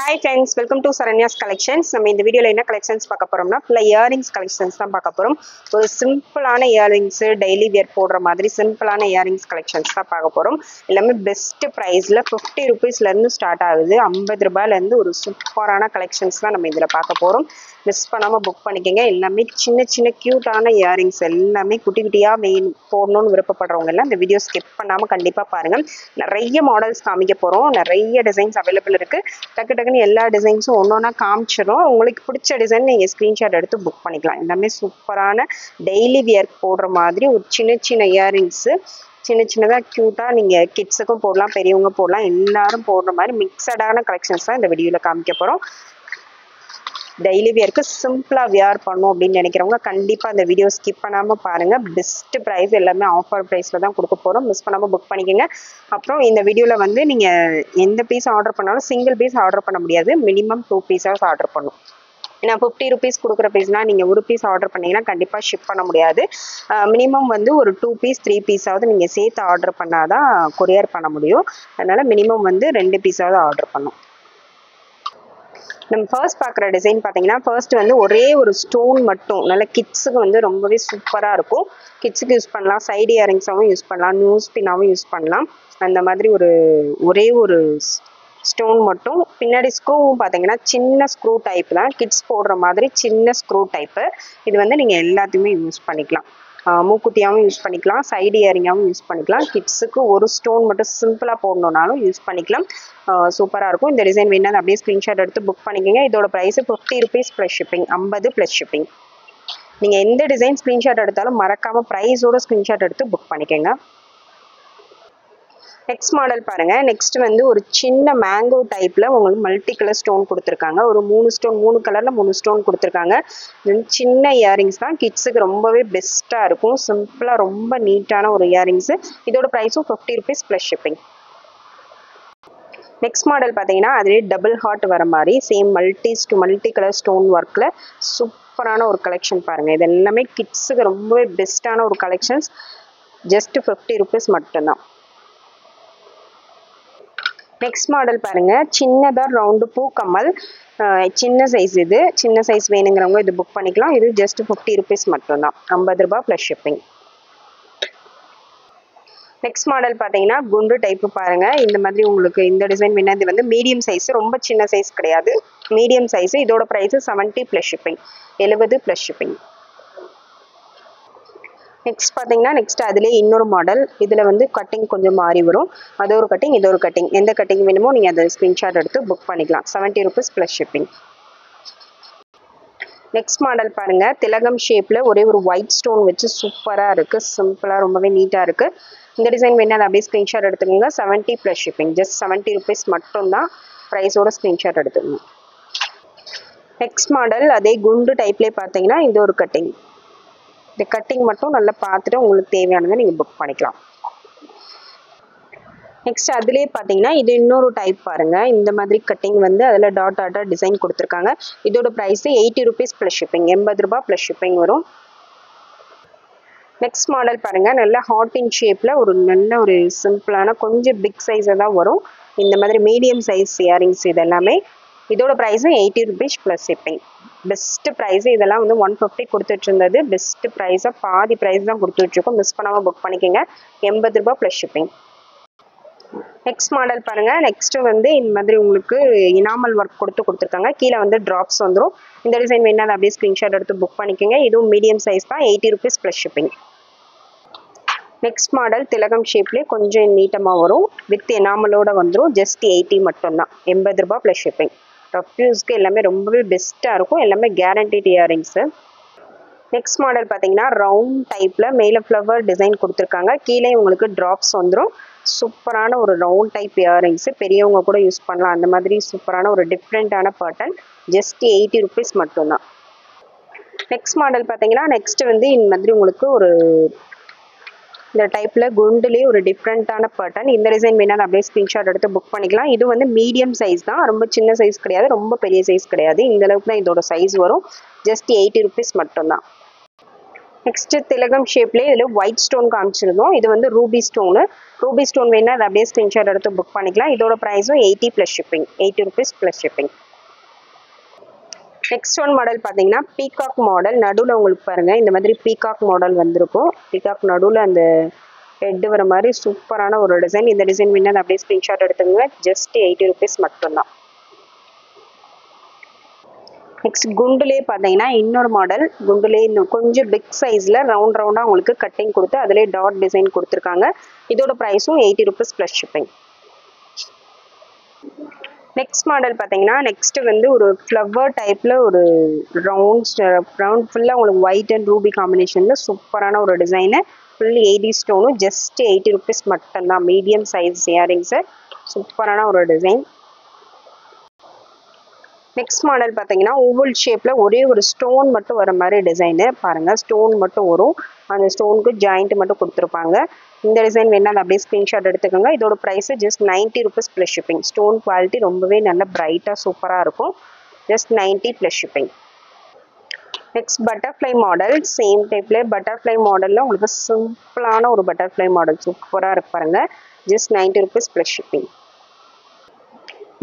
Hi friends, welcome to Saranya's Collections. நம்ம இந்த வீடியோல என்ன கலெக்ஷன்ஸ் பார்க்க போறோம்னா ஃபுல்லா இயரிங்ஸ் கலெக்ஷன்ஸ் தான் பார்க்க போறோம். ஒரு சிம்பிளான இயரிங்ஸ் டெய்லி வியர் போடுற மாதிரி சிம்பிளான இயரிங்ஸ் கலெக்ஷன்ஸ் தான் பார்க்க போறோம். எல்லாமே பெஸ்ட் பிரைஸ்ல 50 ரூபீஸ்ல இருந்து ஸ்டார்ட் ஆகுது. 50 ரூபாயில இருந்து ஒரு சூப்பரான கலெக்ஷன்ஸ் தான் நம்ம இதுல பார்க்க போறோம். மிஸ் பண்ணாம புக் பண்ணிக்கங்க. எல்லாமே சின்ன சின்ன கியூட்டான இயரிங்ஸ், எல்லாமே குட்டி குட்டியா போடணும்னு விருப்பப்படுறவங்க எல்லாம் இந்த வீடியோ ஸ்கிப் பண்ணாம கண்டிப்பா பாருங்க. நிறைய மாடல்ஸ் காமிக்க போறோம், நிறைய டிசைன்ஸ் அவைலபிள் இருக்கு. டக்கு டக்குன்னு எல்லா டிசைன்ஸும் ஒன்னொன்னா காமிச்சிடும். உங்களுக்கு பிடிச்ச டிசைன் நீங்க ஸ்கிரீன்ஷாட் எடுத்து புக் பண்ணிக்கலாம். எல்லாமே சூப்பரான டெய்லி வியர் போடுற மாதிரி ஒரு சின்ன சின்ன இயரிங்ஸ், சின்ன சின்னதாக க்யூட்டாக நீங்கள் கிட்ஸுக்கும் போடலாம், பெரியவங்க போடலாம், எல்லாரும் போடுற மாதிரி மிக்சடான கலெக்ஷன்ஸ் தான் இந்த வீடியோவில் காமிக்க போகிறோம். டெய்லி வியருக்கு சிம்பிளாக வியர் பண்ணும் அப்படின்னு நினைக்கிறவங்க கண்டிப்பாக இந்த வீடியோ ஸ்கிப் பண்ணாமல் பாருங்கள். பெஸ்ட் ப்ரைஸ், எல்லாமே ஆஃபர் ப்ரைஸில் தான் கொடுக்க போகிறோம். மிஸ் பண்ணாமல் புக் பண்ணிக்கோங்க. அப்புறம் இந்த வீடியோவில் வந்து நீங்கள் எந்த பீஸ் ஆர்டர் பண்ணாலும் சிங்கிள் பீஸ் ஆர்டர் பண்ண முடியாது, மினிமம் 2 பீஸாக ஆர்டர் பண்ணும். ஏன்னா 50 ரூபீஸ் கொடுக்குற பீஸ்னால் நீங்கள் ஒரு பீஸ் ஆர்டர் பண்ணிங்கன்னா கண்டிப்பாக ஷிப் பண்ண முடியாது. மினிமம் வந்து ஒரு 2 பீஸ் 3 பீஸாவது நீங்கள் சேர்த்து ஆர்டர் பண்ணாதான் கொரியர் பண்ண முடியும். அதனால் மினிமம் வந்து 2 பீஸாவது ஆர்டர் பண்ணும். நம்ம ஃபர்ஸ்ட் பார்க்குற டிசைன் பார்த்தீங்கன்னா, ஃபர்ஸ்ட் வந்து ஒரே ஒரு ஸ்டோன் மட்டும், நல்ல கிட்ஸுக்கு வந்து ரொம்பவே சூப்பராக இருக்கும். கிட்ஸுக்கு யூஸ் பண்ணலாம், சைடு இயரிங்ஸாகவும் யூஸ் பண்ணலாம், நியூஸ் பின்னாகவும் யூஸ் பண்ணலாம். அந்த மாதிரி ஒரே ஒரு ஸ்டோன் மட்டும். பின்னாடி ஸ்க்ரூவும் பார்த்தீங்கன்னா சின்ன ஸ்க்ரூ டைப் தான், கிட்ஸ் போடுற மாதிரி சின்ன ஸ்க்ரூ டைப்பு. இது வந்து நீங்கள் எல்லாத்தையுமே யூஸ் பண்ணிக்கலாம். மூக்குத்தியாகவும் யூஸ் பண்ணிக்கலாம், சைடு இயரிங்காகவும் யூஸ் பண்ணிக்கலாம். கிட்ஸுக்கு ஒரு ஸ்டோன் மட்டும் சிம்பிளாக போடணுன்னாலும் யூஸ் பண்ணிக்கலாம். சூப்பராக இருக்கும். இந்த டிசைன் வேணாலும் அப்படியே ஸ்க்ரீன்ஷாட் எடுத்து புக் பண்ணிக்கோங்க. இதோட price 50 rupees plus shipping, 50 plus shipping. நீங்கள் எந்த டிசைன் ஸ்க்ரீன்ஷாட் எடுத்தாலும் மறக்காமல் ப்ரைஸோட ஸ்க்ரீன்ஷாட் எடுத்து புக் பண்ணிக்கோங்க. நெக்ஸ்ட் மாடல் பாருங்க. நெக்ஸ்ட் வந்து ஒரு சின்ன மேங்கோ டைப்ல உங்களுக்கு மல்டி கலர் ஸ்டோன் கொடுத்துருக்காங்க. ஒரு 3 கலர்ல 3 ஸ்டோன் கொடுத்துருக்காங்க. சின்ன இயரிங்ஸ் தான், கிட்ஸுக்கு ரொம்பவே பெஸ்டா இருக்கும். சிம்பிளா ரொம்ப நீட்டான ஒரு இயரிங்ஸ். இதோட ப்ரைஸும் 50 rupees plus shipping. Next model பார்த்தீங்கன்னா அதுலேயே டபுள் ஹார்ட் வர மாதிரி சேம் மல்டி கலர் ஸ்டோன் ஒர்க்கில் சூப்பரான ஒரு கலெக்ஷன் பாருங்கள். இது எல்லாமே கிட்ஸுக்கு ரொம்பவே பெஸ்ட்டான ஒரு கலெக்ஷன்ஸ். ஜஸ்ட் 50 ரூபீஸ் மட்டும்தான். நெக்ஸ்ட் மாடல் பாருங்க. சின்னதாக ரவுண்டு பூ கம்மல், சின்ன சைஸ். இது சின்ன சைஸ் வேணுங்கிறவங்க இது புக் பண்ணிக்கலாம். இது ஜஸ்ட் 50 ரூபீஸ் மட்டும்தான், 50 ரூபாய் ப்ளஸ் ஷிப்பிங். நெக்ஸ்ட் மாடல் பார்த்தீங்கன்னா குண்டு டைப்பு பாருங்க. இந்த மாதிரி உங்களுக்கு இந்த டிசைன் வேணா. இது வந்து மீடியம் சைஸ், ரொம்ப சின்ன சைஸ் கிடையாது, மீடியம் சைஸ். இதோட price 70 plus shipping, 70 plus shipping. Next பார்த்தீங்கன்னா நெக்ஸ்ட் அதுலேயே இன்னொரு மாடல். இதில் வந்து கட்டிங் கொஞ்சம் மாறி வரும். அது ஒரு கட்டிங், இது ஒரு கட்டிங். எந்த கட்டிங் வேணுமோ நீங்கள் அதை ஸ்க்ரீன்ஷாட் எடுத்து புக் பண்ணிக்கலாம். 70 rupees plus shipping. Next model பாருங்க. திலகம் ஷேப்பில் ஒரே ஒரு ஒயிட் ஸ்டோன் வச்சு சூப்பராக இருக்குது. சிம்பிளாக ரொம்பவே நீட்டாக இருக்குது. இந்த டிசைன் வேணா அதை அப்படியே ஸ்க்ரீன்ஷாட் எடுத்துக்கோங்க. 70 ப்ளஸ் ஷிப்பிங், ஜஸ்ட் 70 ரூபீஸ் மட்டும்தான். ப்ரைஸோட ஸ்க்ரீன்ஷாட் எடுத்துக்கோங்க. நெக்ஸ்ட் மாடல் அதே குண்டு டைப்லேயே பார்த்தீங்கன்னா இது ஒரு கட்டிங். இந்த கட்டிங் மட்டும் நல்லா பார்த்துட்டு உங்களுக்கு தேவையானதை நீங்கள் புக் பண்ணிக்கலாம். நெக்ஸ்ட் அதுலேயே பார்த்தீங்கன்னா இது இன்னொரு டைப் பாருங்கள். இந்த மாதிரி கட்டிங் வந்து அதில் டாட்டாக டிசைன் கொடுத்துருக்காங்க. இதோட ப்ரைஸ் 80 ரூபீஸ் ப்ளஸ் ஷிப்பிங், 80 ரூபாய் ப்ளஸ் ஷிப்பிங் வரும். நெக்ஸ்ட் மாடல் பாருங்கள். நல்ல ஹார்ட் இன் ஷேப்பில் ஒரு நல்ல ஒரு சிம்பிளான கொஞ்சம் பிக் சைஸாக தான் வரும். இந்த மாதிரி மீடியம் சைஸ் இயரிங்ஸ் இது எல்லாமே. இதோட ப்ரைஸும் 80 rupees plus shipping. Best price. இதெல்லாம் வந்து 150 கொடுத்துட்டு இருந்தது. பெஸ்ட் ப்ரைஸாக பாதி ப்ரைஸ் தான் கொடுத்துட்ருக்கோம். மிஸ் பண்ணாமல் புக் பண்ணிக்கோங்க. 80 ரூபாய் ப்ளஸ் ஷிப்பிங். நெக்ஸ்ட் மாடல் பாருங்கள். நெக்ஸ்ட்டு வந்து இந்த மாதிரி உங்களுக்கு இனாமல் ஒர்க் கொடுத்துருக்காங்க. கீழே வந்து ட்ராப்ஸ் வந்துடும். இந்த டிசைன் வேணாலும் அப்படியே ஸ்க்ரீன்ஷாட் எடுத்து புக் பண்ணிக்கோங்க. இதுவும் மீடியம் சைஸ் தான், 80 rupees plus shipping. Next model திலகம் ஷேப்லேயே கொஞ்சம் நீட்டமாக வரும். வித் எனாமலோட வந்துடும். ஜஸ்ட் 80 மட்டும்தான், 80 ரூபாய் ப்ளஸ் ஷிப்பிங். ரஃப் யூஸ்க்கு எல்லாமே ரொம்பவே பெஸ்ட்டாக இருக்கும். எல்லாமே கேரண்டிட் இயரிங்ஸு. நெக்ஸ்ட் மாடல் பார்த்தீங்கன்னா ரவுண்ட் டைப்பில் மேலே ஃப்ளவர் டிசைன் கொடுத்துருக்காங்க. கீழே உங்களுக்கு ட்ராப்ஸ் வந்துடும். சூப்பரான ஒரு ரவுண்ட் டைப் இயரிங்ஸு, பெரியவங்க கூட யூஸ் பண்ணலாம். அந்த மாதிரி சூப்பரான ஒரு டிஃப்ரெண்ட்டான பேட்டர்ன். ஜஸ்ட் 80 ரூபீஸ் மட்டும்தான். நெக்ஸ்ட் மாடல் பார்த்தீங்கன்னா நெக்ஸ்ட் வந்து இந்த மாதிரி உங்களுக்கு ஒரு இந்த டைப்பில் குண்டுலேயே ஒரு டிஃப்ரெண்ட்டான பேட்டர்ன். இந்த டிசைன் வேணாலும் அப்படியே ஸ்க்ரீன்ஷாட் எடுத்து புக் பண்ணிக்கலாம். இது வந்து மீடியம் சைஸ் தான், ரொம்ப சின்ன சைஸ் கிடையாது, ரொம்ப பெரிய சைஸ் கிடையாது. இந்த அளவுக்கு தான் இதோட சைஸ் வரும். ஜஸ்ட் 80 ரூபீஸ் மட்டும்தான். நெக்ஸ்ட் திலகம் ஷேப்லேயே இதில் ஒயிட் ஸ்டோன் காமிச்சிருந்தோம். இது வந்து ரூபி ஸ்டோனு. ரூபி ஸ்டோன் வேணால் அதை அப்படியே ஸ்க்ரீன்ஷாட் எடுத்து புக் பண்ணிக்கலாம். இதோட ப்ரைஸும் 80 + shipping, 80 rupees + shipping. Next one model பார்த்தீங்கன்னா பீகாக் மாடல். நடுவில் உங்களுக்கு பாருங்கள் இந்த மாதிரி பீகாக் மாடல் வந்திருக்கும். பீகாக் நடுவில் அந்த ஹெட் வர மாதிரி சூப்பரான ஒரு டிசைன். இந்த டிசைன் வேணால் அப்படியே ஸ்க்ரீன்ஷாட் எடுத்துங்க. ஜஸ்ட் 80 rupees மட்டும்தான். நெக்ஸ்ட் குண்டுலே பார்த்தீங்கன்னா இன்னொரு மாடல். குண்டுலே இன்னும் கொஞ்சம் பிக் சைஸில் ரவுண்டாக உங்களுக்கு கட்டிங் கொடுத்து அதிலே டாட் டிசைன் கொடுத்துருக்காங்க. இதோட ப்ரைஸும் 80 rupees + ஷிப்பிங். நெக்ஸ்ட் மாடல் பார்த்தீங்கன்னா நெக்ஸ்ட் வந்து ஒரு ஃப்ளவர் டைப்பில் ஒரு ரவுண்ட் ஃபுல்லாக உங்களுக்கு ஒயிட் அண்ட் ரூபி காம்பினேஷனில் சூப்பரான ஒரு டிசைனு. ஃபுல் 80 ஸ்டோனும் ஜஸ்ட் 80 rupees மட்டும்தான். மீடியம் சைஸ் இயரிங்ஸு, சூப்பரான ஒரு டிசைன். நெக்ஸ்ட் மாடல் பார்த்தீங்கன்னா ஓவல் ஷேப்பில் ஒரே ஒரு ஸ்டோன் மட்டும் வர மாதிரி டிசைனு. பாருங்கள் ஸ்டோன் மட்டும் வரும். அந்த ஸ்டோனுக்கு ஜாயிண்ட் மட்டும் கொடுத்துருப்பாங்க. இந்த டிசைன் வேணால் அதை அப்படியே ஸ்க்ரீன்ஷாட் எடுத்துக்கோங்க. இதோட price just 90 rupees + shipping. Stone quality ரொம்பவே நல்ல பிரைட்டாக சூப்பராக இருக்கும். Just 90 + shipping. Next butterfly model. Same டைப்பில் பட்டர்ஃப்ளை மாடலில் உங்களுக்கு சிம்பிளான ஒரு பட்டர்ஃப்ளை மாடல் சூப்பராக இருக்கு பாருங்கள். Just 90 rupees + shipping.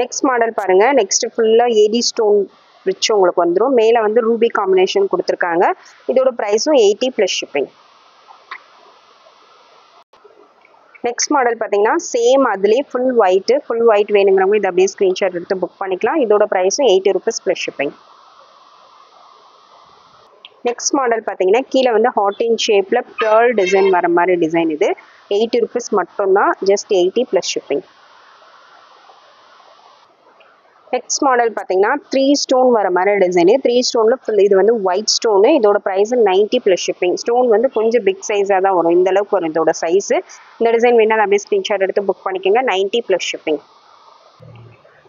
Next model பாருங்கள். நெக்ஸ்ட் ஃபுல்லாக 80 ஸ்டோன் வச்சு உங்களுக்கு வந்துடும். மேலே வந்து ரூபி காம்பினேஷன் கொடுத்துருக்காங்க. இதோட ப்ரைஸும் 80 + ஷிப்பிங். நெக்ஸ்ட் மாடல் பார்த்தீங்கன்னா சேம் அதுலேயே ஃபுல் ஒயிட் வேணுங்கிறவங்க இதை அப்படியே ஸ்க்ரீன்ஷாட் எடுத்து புக் பண்ணிக்கலாம். இதோட ப்ரைஸும் 80 rupees + ஷிப்பிங். நெக்ஸ்ட் மாடல் பார்த்தீங்கன்னா கீழே வந்து ஹார்டின் ஷேப்பில் பேர்ல் டிசைன் வர மாதிரி டிசைன். இது 80 rupees மட்டும்தான். Just 80 + shipping. நெக்ஸ்ட் மாடல் பார்த்தீங்கன்னா 3 ஸ்டோன் வர மாதிரி டிசைனு. 3 ஸ்டோனில் ஃபுல் இது வந்து ஒயிட் ஸ்டோனு. இதோட ப்ரைஸ் 90 + ஷிப்பிங். ஸ்டோன் வந்து கொஞ்சம் பிக் சைஸாக தான் வரும். இந்த அளவுக்கு வரும் இதோட சைஸு. இந்த டிசைன் வேணால் அப்படியே ஸ்க்ரீன்ஷாட் எடுத்து புக் பண்ணிக்கோங்க. 90 + ஷிப்பிங்.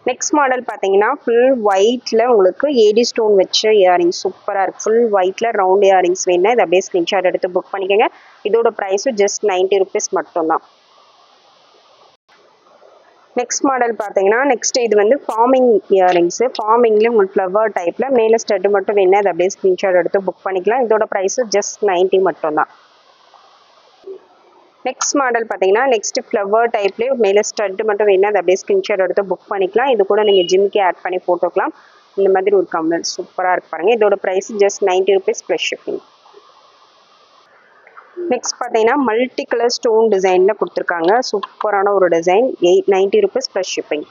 நெக்ஸ்ட் மாடல் பார்த்தீங்கன்னா ஃபுல் ஒயிட்டில் உங்களுக்கு 80 ஸ்டோன் வச்ச இயரிங்ஸ் சூப்பராக இருக்குது. ஃபுல் ஒயிட்டில் ரவுண்ட் இயரிங்ஸ் வேணால் இதை அப்படியே ஸ்க்ரீன்ஷாட் எடுத்து புக் பண்ணிக்கோங்க. இதோட ப்ரைஸும் ஜஸ்ட் 90 rupees மட்டும்தான். நெக்ஸ்ட் மாடல் பார்த்தீங்கன்னா நெக்ஸ்ட் இது வந்து ஃபார்மிங் இயரிங்ஸு. ஃபார்மிங்கில் உங்களுக்கு ஃப்ளவர் டைப்பில் மேலே ஸ்டட்டு மட்டும் வேணால் அதை அப்படியே ஸ்க்ரீன்ஷாட் எடுத்து புக் பண்ணிக்கலாம். இதோட ப்ரைஸு ஜஸ்ட் 90 மட்டும்தான். நெக்ஸ்ட் மாடல் பார்த்தீங்கன்னா நெக்ஸ்ட் ஃப்ளவர் டைப்லேயே மேலே ஸ்டட்டு மட்டும் வேணால் அதை அப்படியே ஸ்க்ரீன்ஷாட் எடுத்து புக் பண்ணிக்கலாம். இது கூட நீங்கள் ஜிம்கே ஆட் பண்ணி போட்டுக்கலாம். இந்த மாதிரி ஒரு கம்மல் சூப்பராக இருக்கு பாருங்கள். இதோட price just 90 rupees + shipping. Next பார்த்தீங்கன்னா மல்டி கலர் ஸ்டோன் டிசைனில் கொடுத்துருக்காங்க. சூப்பரான ஒரு design. 90 rupees + shipping.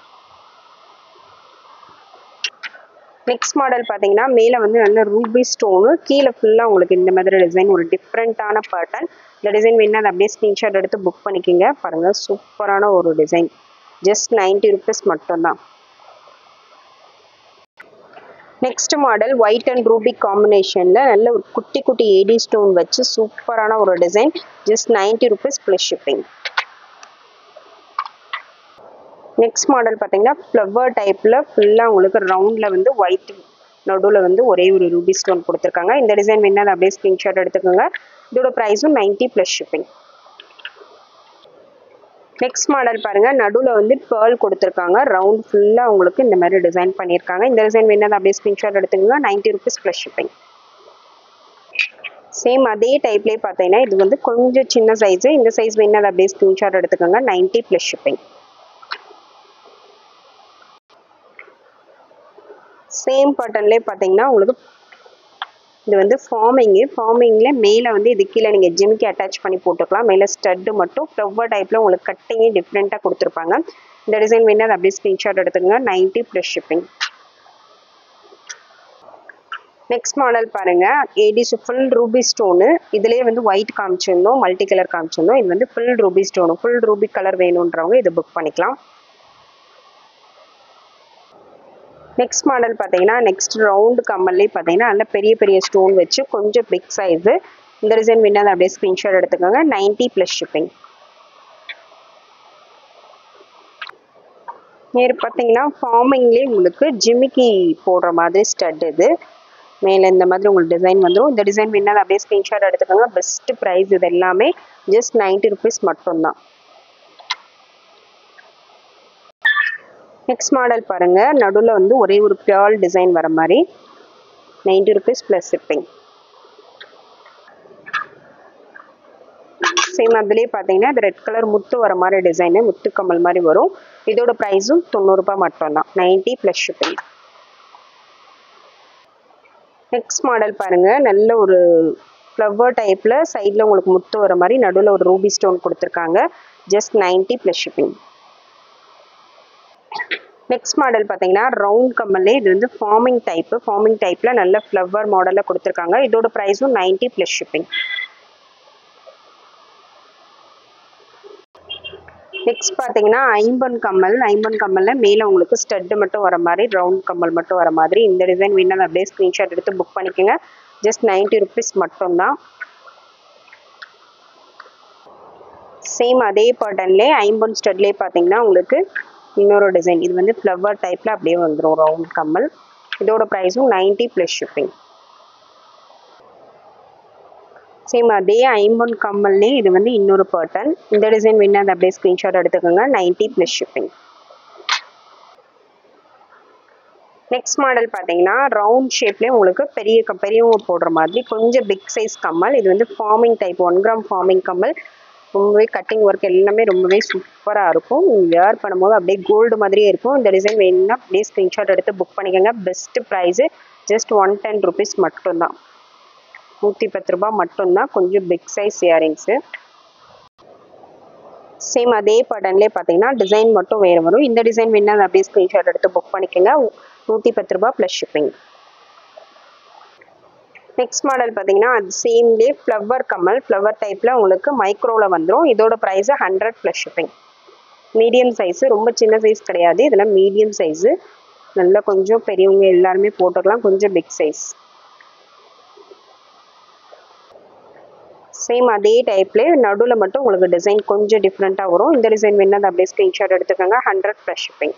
Next model பார்த்தீங்கன்னா மேலே வந்து நல்ல ரூபி ஸ்டோனு, கீழே ஃபுல்லாக உங்களுக்கு இந்த மாதிரி டிசைன் ஒரு டிஃப்ரெண்ட்டான பேட்டர்ன். இந்த டிசைன் வேணால் அதை அப்படியே ஸ்க்ரீன்ஷாட் எடுத்து புக் பண்ணிக்கோங்க. பாருங்கள் சூப்பரான ஒரு டிசைன். ஜஸ்ட் 90 rupees மட்டும்தான். Next model white and Ruby காம்பினேஷனில் நல்ல ஒரு குட்டி 80 ஸ்டோன் வச்சு சூப்பரான ஒரு design. Just 90 rupees + shipping. Next model பார்த்தீங்கன்னா ஃப்ளவர் டைப்பில் ஃபுல்லாக உங்களுக்கு ரவுண்டில் வந்து ஒயிட் நடுவில் வந்து ஒரே ஒரு ரூபி ஸ்டோன் கொடுத்துருக்காங்க. இந்த டிசைன் வேணால் அப்படியே ஸ்க்ரீன்ஷாட் எடுத்துக்கோங்க. இதோட ப்ரைஸும் 90 + ஷிப்பிங். நெக்ஸ்ட் மாடல் பாருங்கள். நடுவில் வந்து பேர்ல் கொடுத்துருக்காங்க. ரவுண்ட் ஃபுல்லாக உங்களுக்கு இந்த மாதிரி டிசைன் பண்ணியிருக்காங்க. இந்த டிசைன் வேணால் அப்படியே ஸ்க்ரீன்ஷாட் எடுத்துக்கோங்க. 90 rupees + ஷிப்பிங். சேம் அதே டைப்லேயே பார்த்தீங்கன்னா இது வந்து கொஞ்சம் சின்ன சைஸு. இந்த சைஸ் வேணால் அப்படியே ஸ்க்ரீன்ஷாட் எடுத்துக்கோங்க. 90 + ஷிப்பிங். சேம் பேட்டர்ன்லேயே பார்த்தீங்கன்னா உங்களுக்கு இது வந்து ஃபார்மிங்கில் மேலே வந்து இது கீழே நீங்கள் ஜிம்கி அட்டாச் பண்ணி போட்டுக்கலாம். மேலே ஸ்டட்டு மட்டும் ஃப்ளவர் டைப்பில் உங்களுக்கு கட்டிங்கே டிஃப்ரெண்ட்டாக கொடுத்துருப்பாங்க. இந்த டிசைன் வேணால் அப்படியே ஸ்க்ரீன்ஷாட் எடுத்துக்கோங்க. 90 + ஷிப்பிங். நெக்ஸ்ட் மாடல் பாருங்கள். 80 ஃபுல் ரூபி ஸ்டோனு. இதுலேயே வந்து ஒயிட் காமிச்சிருந்தோம், மல்டி கலர் காமிச்சிருந்தோம். இது வந்து full Ruby stone. Full Ruby colour வேணுன்றவங்க இதை புக் பண்ணிக்கலாம். நெக்ஸ்ட் மாடல் பார்த்தீங்கன்னா நெக்ஸ்ட் ரவுண்டு கம்மல்லே பார்த்தீங்கன்னா நல்ல பெரிய ஸ்டோன் வச்சு கொஞ்சம் பிக் சைஸு. இந்த டிசைன் வேணால் அப்படியே ஸ்க்ரீன்ஷாட் எடுத்துக்கோங்க. 90 + ஷிப்பிங். நேரு பார்த்தீங்கன்னா ஃபார்மிங்லேயே உங்களுக்கு ஜிமிக்கி போடுற மாதிரி ஸ்டட் இது. மேலே இந்த மாதிரி உங்களுக்கு டிசைன் வந்துடும். இந்த டிசைன் வேணால் அப்படியே ஸ்க்ரீன்ஷாட் எடுத்துக்கோங்க. பெஸ்ட் ப்ரைஸ் இது எல்லாமே. ஜஸ்ட் 90 rupees மட்டும்தான். நெக்ஸ்ட் மாடல் பாருங்கள். நடுவில் வந்து ஒரே ஒரு பேர்ல் டிசைன் வர மாதிரி 90 rupees + ஷிப்பிங். சேம் அதுலேயே பார்த்தீங்கன்னா இது ரெட் கலர் முத்து வர மாதிரி டிசைனு, முத்து கம்மல் மாதிரி வரும். இதோட ப்ரைஸும் 90 ரூபாய் மட்டும்தான், 90 + ஷிப்பிங். நெக்ஸ்ட் மாடல் பாருங்க, நல்ல ஒரு ஃப்ளவர் டைப்பில் சைடில் உங்களுக்கு முத்து வர மாதிரி நடுவில் ஒரு ரூபி ஸ்டோன் கொடுத்துருக்காங்க. Just 90 + shipping. நெக்ஸ்ட் மாடல் பார்த்தீங்கன்னா ரவுண்ட் கம்மல்லே இது வந்து ஃபார்மிங் டைப்பில் நல்ல ஃப்ளவர் மாடலில் கொடுத்துருக்காங்க. இதோட ப்ரைஸும் 90 + ஷிப்பிங். நெக்ஸ்ட் பார்த்தீங்கன்னா ஐம்பன் கம்மலில் மேலே உங்களுக்கு ஸ்டட்டு மட்டும் வர மாதிரி ரவுண்ட் கம்மல் மட்டும் வர மாதிரி இந்த டிசைன் வேணாலும் அப்படியே ஸ்க்ரீன்ஷாட் எடுத்து புக் பண்ணிக்கோங்க. ஜஸ்ட் 90 ருபீஸ் மட்டும்தான். சேம் அதே பேட்டர்ன்லேயே ஐம்பன் ஸ்டட்லேயே பார்த்தீங்கன்னா உங்களுக்கு இன்னொரு டிசைன், இது வந்து ஃப்ளவர் டைப்பில் அப்படியே வந்துடும் ரவுண்ட் கம்மல். இதோட ப்ரைஸும் 90 + ஷிப்பிங். சேம் அதே ஐம்பன் கம்மல்லே இது வந்து இன்னொரு பேட்டர்ன். இந்த டிசைன் வேணா அதை அப்படியே ஸ்க்ரீன்ஷாட் எடுத்துக்கோங்க. 90 + ஷிப்பிங். நெக்ஸ்ட் மாடல் பார்த்தீங்கன்னா ரவுண்ட் ஷேப்லேயே உங்களுக்கு பெரியவங்க போடுற மாதிரி கொஞ்சம் பிக் சைஸ் கம்மல். இது வந்து ஃபார்மிங் டைப் 1 கிராம் ஃபார்மிங் கம்மல். ரொம்பவே கட்டிங் ஒர்க் எல்லாமே ரொம்பவே சூப்பராக இருக்கும். வேர் பண்ணும்போது அப்படியே கோல்டு மாதிரியே இருக்கும். இந்த டிசைன் வேணும்னா அப்படியே ஸ்க்ரீன்ஷாட் எடுத்து புக் பண்ணிக்கோங்க. பெஸ்ட் ப்ரைஸு ஜஸ்ட் 110 ருபீஸ் மட்டும்தான், 110 ரூபாய் மட்டும்தான். கொஞ்சம் பிக் சைஸ் இயரிங்ஸு. சேம் அதே பேட்டர்ன்லேயே பார்த்தீங்கன்னா டிசைன் மட்டும் வேறு வரும். இந்த டிசைன் வேணா அப்படியே ஸ்க்ரீன்ஷாட் எடுத்து புக் பண்ணிக்கோங்க. 110 ரூபாய் + ஷிப்பிங். நெக்ஸ்ட் மாடல் பார்த்தீங்கன்னா அது சேம்லேயே ஃப்ளவர் கம்மல், ஃப்ளவர் டைப்பில் உங்களுக்கு மைக்ரோவில் வந்துடும். இதோட ப்ரைஸு 100 + ஷிப்பிங். மீடியம் சைஸு, ரொம்ப சின்ன சைஸ் கிடையாது, இதெல்லாம் மீடியம் சைஸு. நல்லா கொஞ்சம் பெரியவங்க எல்லாருமே போட்டுக்கலாம், கொஞ்சம் பிக் சைஸ். சேம் அதே டைப்லேயே நடுவில் மட்டும் உங்களுக்கு டிசைன் கொஞ்சம் டிஃப்ரெண்ட்டாக வரும். இந்த டிசைன் வேணா அப்படியே ஸ்க்ரீன்ஷாட் எடுத்துக்கோங்க. 100 + ஷிப்பிங்.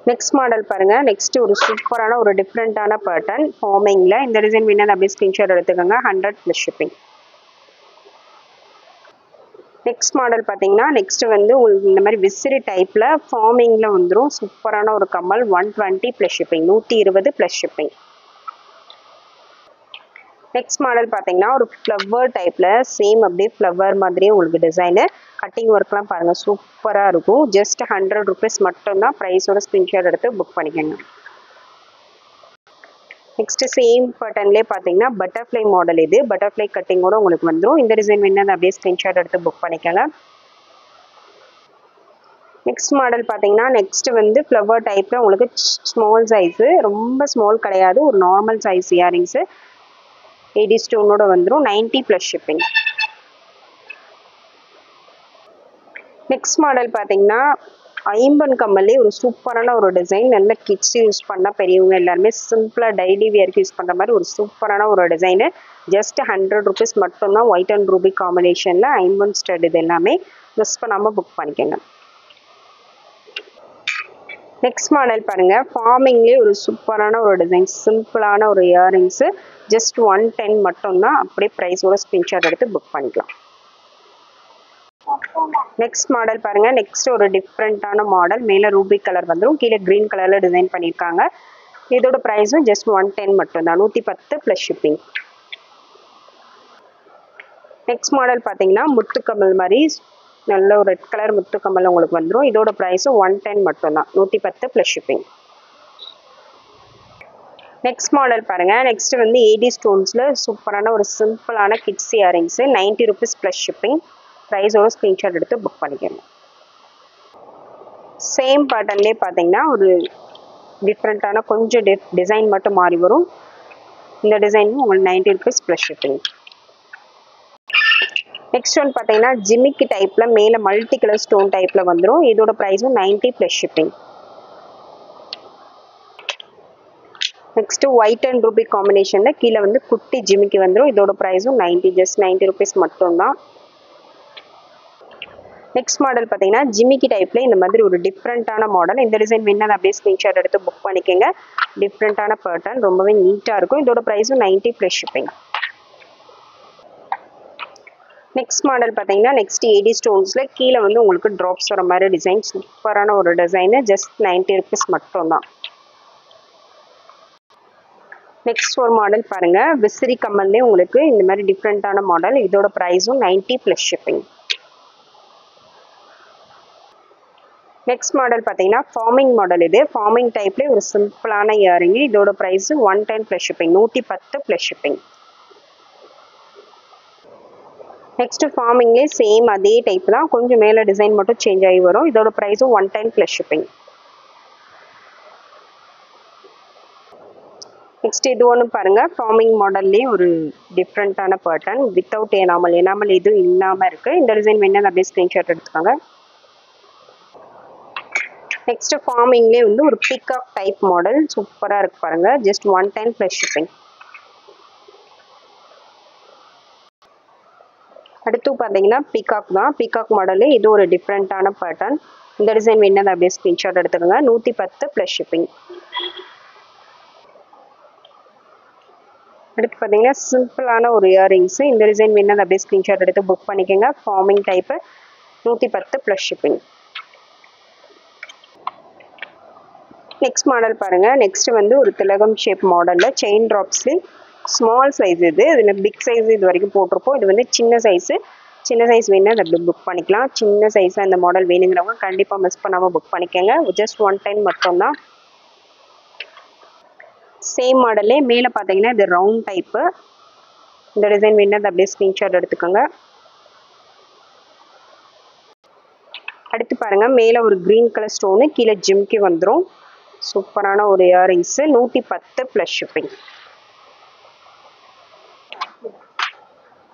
நெக்ஸ்ட் மாடல் பாருங்கள். நெக்ஸ்ட் ஒரு சூப்பரான ஒரு டிஃப்ரெண்ட்டான பேட்டர்ன் ஃபார்மிங்கில். இந்த டிசைன் வேணா அப்படியே ஸ்க்ரீன்ஷாட் எடுத்துக்கோங்க. 100 + ஷிப்பிங். நெக்ஸ்ட் மாடல் பார்த்தீங்கன்னா நெக்ஸ்ட் வந்து உங்களுக்கு இந்த மாதிரி விசிறி டைப்பில் ஃபார்மிங்கில் வந்துடும். சூப்பரான ஒரு கம்மல். 120 + ஷிப்பிங், 120 + ஷிப்பிங். நெக்ஸ்ட் மாடல் பார்த்தீங்கன்னா ஒரு ஃப்ளவர் டைப்பில் சேம் அப்படியே ஃப்ளவர் மாதிரியே உங்களுக்கு டிசைனு, கட்டிங் ஒர்க்லாம் பாருங்கள் சூப்பராக இருக்கும். ஜஸ்ட் 100 ருபீஸ் மட்டும்தான். ப்ரைஸோட ஸ்க்ரீன்ஷாட் எடுத்து புக் பண்ணிக்கோங்க. நெக்ஸ்ட் சேம் பேட்டர்ன்லேயே பார்த்தீங்கன்னா பட்டர்ஃப்ளை மாடல். இது பட்டர்ஃப்ளை கட்டிங்கோட உங்களுக்கு வந்துடும். இந்த டிசைன் வேணா அப்படியே ஸ்க்ரீன்ஷாட் எடுத்து புக் பண்ணிக்கோங்க. நெக்ஸ்ட் மாடல் பார்த்தீங்கன்னா நெக்ஸ்ட் வந்து ஃப்ளவர் டைப்பில் உங்களுக்கு ஸ்மால் சைஸு, ரொம்ப ஸ்மால் கிடையாது, ஒரு நார்மல் சைஸ் இயரிங்ஸு. 80 ஸ்டோனோட வந்துடும். 90 + ஷிப்பிங். நெக்ஸ்ட் மாடல் பார்த்தீங்கன்னா ஐம்பன் கம்மல்லே ஒரு சூப்பரான ஒரு டிசைன். நல்ல கிட்ஸ் யூஸ் பண்ணால் பெரியவங்க எல்லாருமே சிம்பிளாக டெய்லி வியருக்கு யூஸ் பண்ணுற மாதிரி ஒரு சூப்பரான ஒரு டிசைனு. ஜஸ்ட் 100 ருபீஸ் மட்டும்தான். ஒயிட் அண்ட் ரூபி காம்பினேஷனில் ஐம்பன் ஸ்டட். இது எல்லாமே மிஸ் பண்ணாமல் புக் பண்ணிக்கோங்க. நெக்ஸ்ட் மாடல் பாருங்கள். ஃபார்மிங்லேயே ஒரு சூப்பரான ஒரு டிசைன், சிம்பிளான ஒரு இயரிங்ஸு. ஜஸ்ட் 110 மட்டும்தான். அப்படியே ப்ரைஸோட ஸ்க்ரீன்ஷாட் எடுத்து புக் பண்ணிக்கலாம். நெக்ஸ்ட் மாடல் பாருங்கள். நெக்ஸ்ட் ஒரு டிஃப்ரெண்ட்டான மாடல். மேலே ரூபி கலர் வந்துடும், கீழே க்ரீன் கலரில் டிசைன் பண்ணியிருக்காங்க. இதோட ப்ரைஸும் ஜஸ்ட் 110 மட்டும்தான், 110 + ஷிப்பிங். நெக்ஸ்ட் மாடல் பார்த்தீங்கன்னா முத்துக்கம்மல் மாதிரி நல்ல ஒரு ரெட் கலர் முத்துக்கம்மல் உங்களுக்கு வந்துடும். இதோட ப்ரைஸும் 110 மட்டும்தான், 110 + ஷிப்பிங். நெக்ஸ்ட் மாடல் பாருங்கள். நெக்ஸ்ட் வந்து 80 ஸ்டோன்ஸில் சூப்பரான ஒரு சிம்பிளான கிட்ஸ் இயரிங்ஸு. 90 rupees + shipping. ப்ரைஸோட ஸ்க்ரீன்ஷாட் எடுத்து புக் பண்ணிக்கணும். சேம் பேட்டர்ன்லேயே பார்த்தீங்கன்னா ஒரு டிஃப்ரெண்ட்டான கொஞ்சம் டிசைன் மட்டும் மாறி வரும். இந்த டிசைனும் உங்களுக்கு 90 ருபீஸ் + ஷிப்பிங். நெக்ஸ்ட் ஒன் பார்த்தீங்கன்னா ஜிமிக்கி டைப்பில் மேலே மல்டி கலர் ஸ்டோன் டைப்பில் வந்துடும். இதோட ப்ரைஸும் 90 + shipping. Next white and Ruby காம்பினேஷனில் கீழே வந்து குட்டி ஜிமிக்கி வந்துடும். இதோட ப்ரைஸும் 90, ஜஸ்ட் 90 ருபீஸ் மட்டும்தான். நெக்ஸ்ட் மாடல் பார்த்தீங்கன்னா ஜிமிக்கி டைப்பில் இந்த மாதிரி ஒரு டிஃப்ரெண்ட்டான மாடல். இந்த டிசைன் வேணா அப்படியே ஸ்க்ரீன்ஷாட் எடுத்து புக் பண்ணிக்கோங்க. டிஃப்ரெண்ட்டான பேட்டர்ன், ரொம்பவே நீட்டாக இருக்கும். இதோட ப்ரைஸும் 90 + ஷிப்பிங். நெக்ஸ்ட் மாடல் பார்த்தீங்கன்னா நெக்ஸ்ட் 80 ஸ்டோன்ஸில் கீழே வந்து உங்களுக்கு ட்ராப்ஸ் வர மாதிரி டிசைன், சூப்பரான ஒரு டிசைனு. ஜஸ்ட் 90 ருபீஸ் மட்டும்தான். நெக்ஸ்ட் ஒரு மாடல் பாருங்க, விசிறி கம்மல்லே உங்களுக்கு இந்த மாதிரி டிஃப்ரெண்டான மாடல். இதோட ப்ரைஸும் 90 + ஷிப்பிங். நெக்ஸ்ட் மாடல் பார்த்தீங்கன்னா ஃபார்மிங் மாடல். இது ஃபார்மிங் டைப்லேயே ஒரு சிம்பிளான இயரிங். இதோட ப்ரைஸ் 110 + ஷிப்பிங், 110 + ஷிப்பிங். நெக்ஸ்ட் ஃபார்மிங்லேயே சேம் அதே டைப் தான், கொஞ்சம் மேலே டிசைன் மட்டும் சேஞ்ச் ஆகி வரும். இதோட ப்ரைஸும் 110 + ஷிப்பிங். நெக்ஸ்ட் இது ஒன்று பாருங்க, ஃபார்மிங் மாடல்லேயே ஒரு டிஃப்ரெண்ட்டான பேட்டர்ன் வித்தவுட் எனாமல், எனாமல் எதுவும் இல்லாமல் இருக்குது. இந்த டிசைன் வேணா அப்படியே ஸ்க்ரீன்ஷாட் எடுத்துக்கோங்க. நெக்ஸ்ட் ஃபார்மிங்லேயே வந்து ஒரு பீகாக் டைப் மாடல் சூப்பராக இருக்கு பாருங்க, ஜஸ்ட் 110 + ஷிப்பிங். அடுத்து பார்த்தீங்கன்னா பீகாக் தான், பீகாக் மாடலு. இது ஒரு டிஃப்ரெண்ட்டான பேட்டர்ன். இந்த டிசைன் வேணா அப்படியே ஸ்க்ரீன்ஷாட் எடுத்துக்கோங்க, 110 + ஷிப்பிங். அடுத்து பார்த்தீங்கன்னா சிம்பிளான ஒரு இயரிங்ஸு. இந்த டிசைன் வேணா அப்படியே ஸ்க்ரீன்ஷாட் எடுத்து புக் பண்ணிக்கோங்க. Forming type, 110 + shipping. Next model பாருங்க, நெக்ஸ்ட் வந்து ஒரு திலகம் ஷேப் மாடலில் செயின் ட்ராப்ஸ்லேயே ஸ்மால் சைஸ். இதில் பிக் சைஸ் இது வரைக்கும் போட்டிருப்போம். இது வந்து சின்ன சைஸு. சின்ன சைஸ் வேணுன்னா அதை அப்படி புக் பண்ணிக்கலாம். சின்ன சைஸாக அந்த மாடல் வேணுங்கிறவங்க கண்டிப்பாக மிஸ் பண்ணாமல் புக் பண்ணிக்கோங்க. ஜஸ்ட் 1 டைம் மட்டும்தான். சேம் மாடல்லே மேலே பார்த்தீங்கன்னா இது ரவுண்ட் டைப்பு. இந்த டிசைன் வேணுன்னா அதை அப்படியே ஸ்க்ரீன்ஷாட் எடுத்துக்கோங்க. அடுத்து பாருங்கள், மேலே ஒரு க்ரீன் கலர் ஸ்டோனு, கீழே ஜிம்கி வந்துடும். சூப்பரான ஒரு இயரிங்ஸு, 110 + ஷிப்பிங்.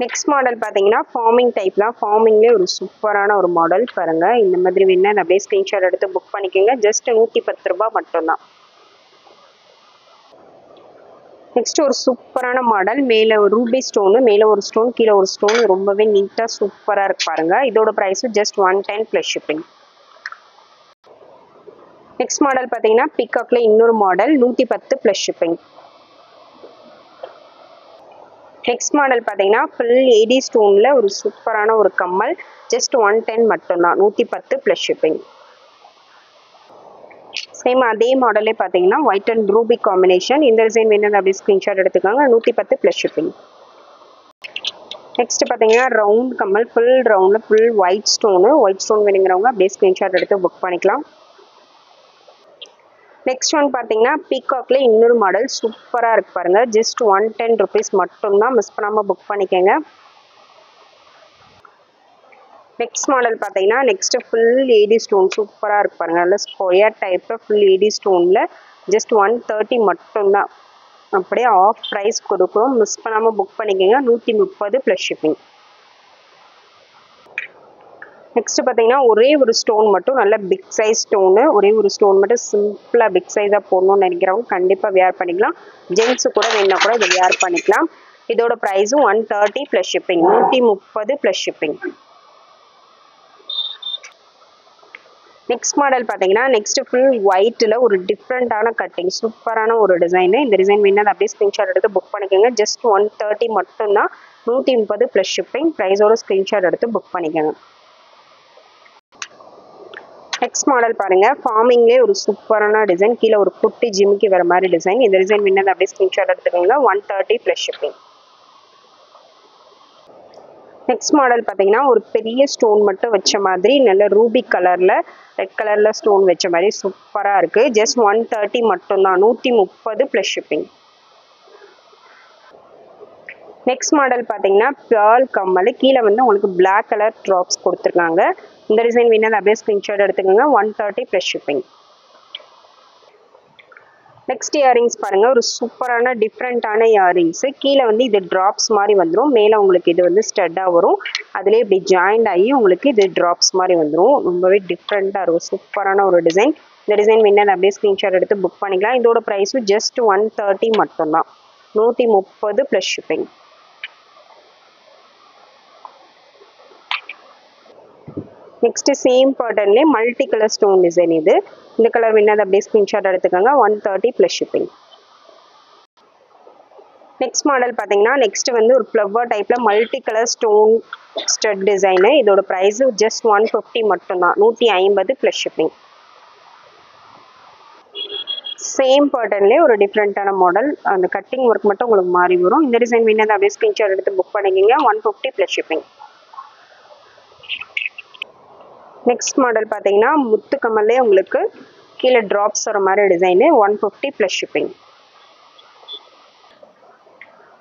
நெக்ஸ்ட் மாடல் பார்த்தீங்கன்னா ஃபார்மிங் டைப் தான். ஃபார்மிங்லேயே ஒரு சூப்பரான ஒரு மாடல் பாருங்கள். இந்த மாதிரி வேணா அப்படியே ஸ்க்ரீன்ஷாட் எடுத்து புக் பண்ணிக்கோங்க. ஜஸ்ட் 110 ரூபா மட்டும்தான். நெக்ஸ்ட் ஒரு சூப்பரான மாடல், மேலே ஒரு ரூபி ஸ்டோனு, மேலே ஒரு ஸ்டோன் கீழே ஒரு ஸ்டோன், ரொம்பவே நீட்டாக சூப்பராக இருக்கு பாருங்க. இதோட ப்ரைஸும் ஜஸ்ட் 110 + ஷிப்பிங். நெக்ஸ்ட் மாடல் பார்த்தீங்கன்னா பீகாக்ல இன்னொரு மாடல், 110 + ஷிப்பிங். நெக்ஸ்ட் மாடல் பார்த்தீங்கன்னா ஃபுல் ஏடி ஸ்டோனில் ஒரு சூப்பரான ஒரு கம்மல், ஜஸ்ட் 110 மட்டும்தான், 110 + ஷிப்பிங். சேம் அதே மாடலே பார்த்தீங்கன்னா ஒயிட் அண்ட் ரூபி காம்பினேஷன். இந்த டிசைன் வேணும் அப்படியே ஸ்க்ரீன்ஷாட் எடுத்துக்காங்க, 110 + ஷிப்பிங். நெக்ஸ்ட் பார்த்தீங்கன்னா ரவுண்ட் கம்மல், ஃபுல் ரவுண்டில் full white stone. White stone வேணுங்கிறவங்க அப்படியே ஸ்க்ரீன்ஷாட் எடுத்து புக் பண்ணிக்கலாம். நெக்ஸ்ட் ஒன் பார்த்தீங்கன்னா பீகாக்ல இன்னொரு மாடல் சூப்பராக இருக்கு பாருங்க, ஜஸ்ட் 110 rupees மட்டும்தான், மிஸ் பண்ணாமல் புக் பண்ணிக்கோங்க. நெக்ஸ்ட் மாடல் பார்த்தீங்கன்னா நெக்ஸ்ட் ஃபுல் ஏடி ஸ்டோன் சூப்பராக இருக்கு பாருங்க, நல்ல ஸ்கொயர் டைப்பில் ஃபுல் ஏடி ஸ்டோனில் ஜஸ்ட் 130 மட்டும்தான். அப்படியே ஆஃப் ப்ரைஸ் கொடுக்குறோம், மிஸ் பண்ணாமல் புக் பண்ணிக்கோங்க, 130 + ஷிப்பிங். நெக்ஸ்ட் பார்த்தீங்கன்னா ஒரே ஒரு ஸ்டோன் மட்டும், நல்ல பிக் சைஸ் ஸ்டோனு, ஒரே ஒரு ஸ்டோன் மட்டும் சிம்பிளாக பிக் சைஸாக போடணும்னு நினைக்கிறவங்க கண்டிப்பாக வேர் பண்ணிக்கலாம். ஜென்ஸு கூட வேணா கூட இதை வேர் பண்ணிக்கலாம். இதோட ப்ரைஸும் 130 + ஷிப்பிங், 130 + ஷிப்பிங். நெக்ஸ்ட் மாடல் பார்த்தீங்கன்னா நெக்ஸ்ட் ஃபுல் ஒயிட்டில் ஒரு டிஃப்ரெண்ட்டான கட்டிங், சூப்பரான ஒரு டிசைனு. இந்த டிசைன் வேணா அப்படியே ஸ்க்ரீன்ஷாட் எடுத்து புக் பண்ணிக்கோங்க. ஜஸ்ட் 130 மட்டும்தான், 130 + ஷிப்பிங். ப்ரைஸோட ஸ்க்ரீன்ஷாட் எடுத்து புக் பண்ணிக்கோங்க. நெக்ஸ்ட் மாடல் பாருங்க, ஃபார்மிங்லேயே ஒரு சூப்பரான டிசைன், கீழே ஒரு குட்டி ஜிம்முக்கு வர மாதிரி டிசைன். இந்த டிசைன் வேணா அப்படியே ஸ்க்ரீன்ஷாட் எடுத்துக்கோங்க, 130 + ஷிப்பிங். நெக்ஸ்ட் மாடல் பார்த்தீங்கன்னா ஒரு பெரிய ஸ்டோன் மட்டும் வச்ச மாதிரி, நல்ல ரூபி கலரில் ரெட் கலரில் ஸ்டோன் வச்ச மாதிரி சூப்பராக இருக்குது. ஜஸ்ட் 130 மட்டும்தான், 130 + ஷிப்பிங். நெக்ஸ்ட் மாடல் பார்த்தீங்கன்னா பேர்ல் கம்மல், கீழே வந்து உங்களுக்கு பிளாக் கலர் ட்ராப்ஸ் கொடுத்துருக்காங்க. இந்த டிசைன் வேணா அப்படியே ஸ்க்ரீன்ஷாட் எடுத்துக்கோங்க, 130 + ஷிப்பிங். நெக்ஸ்ட் இயரிங்ஸ் பாருங்கள், ஒரு சூப்பரான டிஃப்ரெண்ட்டான இயரிங்ஸு. கீழே வந்து இது ட்ராப்ஸ் மாதிரி வந்துடும், மேலே உங்களுக்கு இது வந்து ஸ்டட்டாக வரும், அதிலே இப்படி ஜாயிண்ட் ஆகி உங்களுக்கு இது ட்ராப்ஸ் மாதிரி வந்துடும். ரொம்பவே டிஃப்ரெண்ட்டாக இருக்கும், சூப்பரான ஒரு டிசைன். இந்த டிசைன் வேணா அப்படியே ஸ்க்ரீன்ஷாட் எடுத்து புக் பண்ணிக்கலாம். இதோட ப்ரைஸும் ஜஸ்ட் 130 மட்டும்தான், 130 + ஷிப்பிங். நெக்ஸ்ட் சேம் பேட்டர்ன்லேயே மல்டி கலர் ஸ்டோன் டிசைன். இது இந்த கலர் வேணா அப்படியே ஸ்க்ரீன்ஷாட் எடுத்துக்கோங்க, 130 + ஷிப்பிங். நெக்ஸ்ட் மாடல் பார்த்தீங்கன்னா நெக்ஸ்ட் வந்து ஒரு ஃப்ளவர் டைப்பில் multi colour stone stud design. இதோட ப்ரைஸு ஜஸ்ட் 150 மட்டும்தான், 150 + ஷிப்பிங். சேம் பேட்டர்ன்லேயே ஒரு டிஃப்ரெண்ட்டான மாடல். அந்த கட்டிங் ஒர்க் மட்டும் உங்களுக்கு மாறி வரும். இந்த டிசைன் வேணும் அப்படியே ஸ்க்ரீன்ஷாட் எடுத்து புக் பண்ணிக்கிங்க. 150 ப்ளஸ் ஷிப்பிங். நெக்ஸ்ட் மாடல் பார்த்தீங்கன்னா முத்து கமல்லே உங்களுக்கு கீழே ட்ராப்ஸ் வர மாதிரி டிசைனு. 150 plus shipping.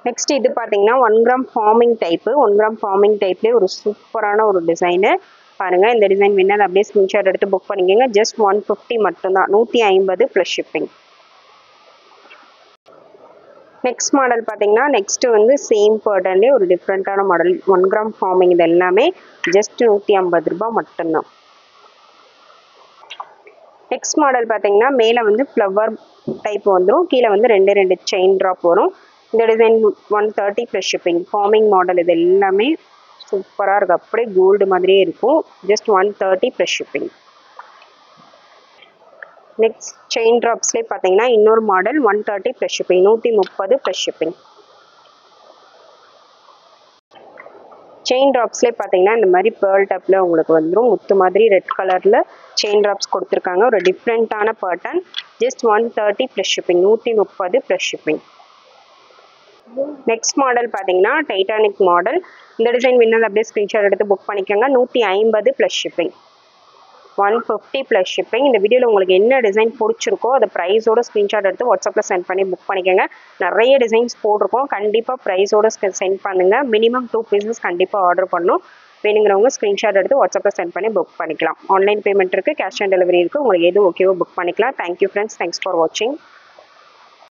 நெக்ஸ்ட் இது பார்த்தீங்கன்னா 1 gram forming type. 1 gram forming டைப்லேயே ஒரு சூப்பரான ஒரு டிசைனு பாருங்கள். இந்த டிசைன் வேணும் அப்படியே ஸ்க்ரீன்ஷாட் எடுத்து புக் பண்ணிக்கோங்க. ஜஸ்ட் 150 மட்டும்தான். 150 ப்ளஸ் ஷிப்பிங். நெக்ஸ்ட் மாடல் பார்த்தீங்கன்னா நெக்ஸ்ட்டு வந்து சேம் பேட்டர்ன்லேயே ஒரு டிஃப்ரெண்ட்டான மாடல். 1 கிராம் ஃபார்மிங் இது எல்லாமே ஜஸ்ட் 150 ரூபா மட்டும்தான். நெக்ஸ்ட் மாடல் பார்த்தீங்கன்னா மேலே வந்து ஃப்ளவர் டைப் வந்துடும். கீழே வந்து 2 செயின் ட்ராப் வரும். இந்த design 130 plus shipping. Forming model இது எல்லாமே சூப்பராக இருக்குது. அப்படியே கோல்டு மாதிரியே இருக்கும். Just 130 plus shipping. Next chain ட்ராப்ஸ்லேயே பார்த்தீங்கன்னா இன்னொரு model 130 plus shipping. 130 plus shipping. Chain ட்ராப்ஸ்லேயே பார்த்தீங்கன்னா இந்த மாதிரி பேர்ல் டைப்பில் உங்களுக்கு வந்துடும். முத்து மாதிரி ரெட் கலரில் செயின் ட்ராப்ஸ் கொடுத்துருக்காங்க. ஒரு டிஃப்ரெண்ட்டான pattern. Just 130 plus shipping. 130 plus shipping. Next model பார்த்தீங்கன்னா டைட்டானிக் மாடல். இந்த டிசைன் வேணும் அப்படியே ஸ்க்ரீன்ஷாட் எடுத்து புக் பண்ணிக்கோங்க. 150 ப்ளஸ் ஷிப்பிங். 150 plus shipping. இந்த வீடியோவில் உங்களுக்கு என்ன டிசைன் பிடிச்சிருக்கோ அதை ப்ரைஸோட ஸ்க்ரீன்ஷாட் எடுத்து வாட்ஸ்அப்பில் சென்ட் பண்ணி புக் பண்ணிக்கோங்க. நிறைய டிசைன்ஸ் போட்டிருக்கோம். கண்டிப்பாக ப்ரைஸோட சென்ட் பண்ணுங்கள். மினிமம் 2 பீசஸ் கண்டிப்பாக ஆர்டர் பண்ணணும். வேணுங்கிறவங்க ஸ்க்ரீன்ஷாட் எடுத்து வாட்ஸ்அப்பில் சென்ட் பண்ணி புக் பண்ணிக்கலாம். ஆன்லைன் பேமெண்ட் இருக்குது, கேஷ் ஆன் டெலிவரி இருக்குது. உங்களுக்கு எது ஓகேவோ புக் பண்ணிக்கலாம். Thank you friends. தேங்க்ஸ் ஃபார் வாட்சிங்.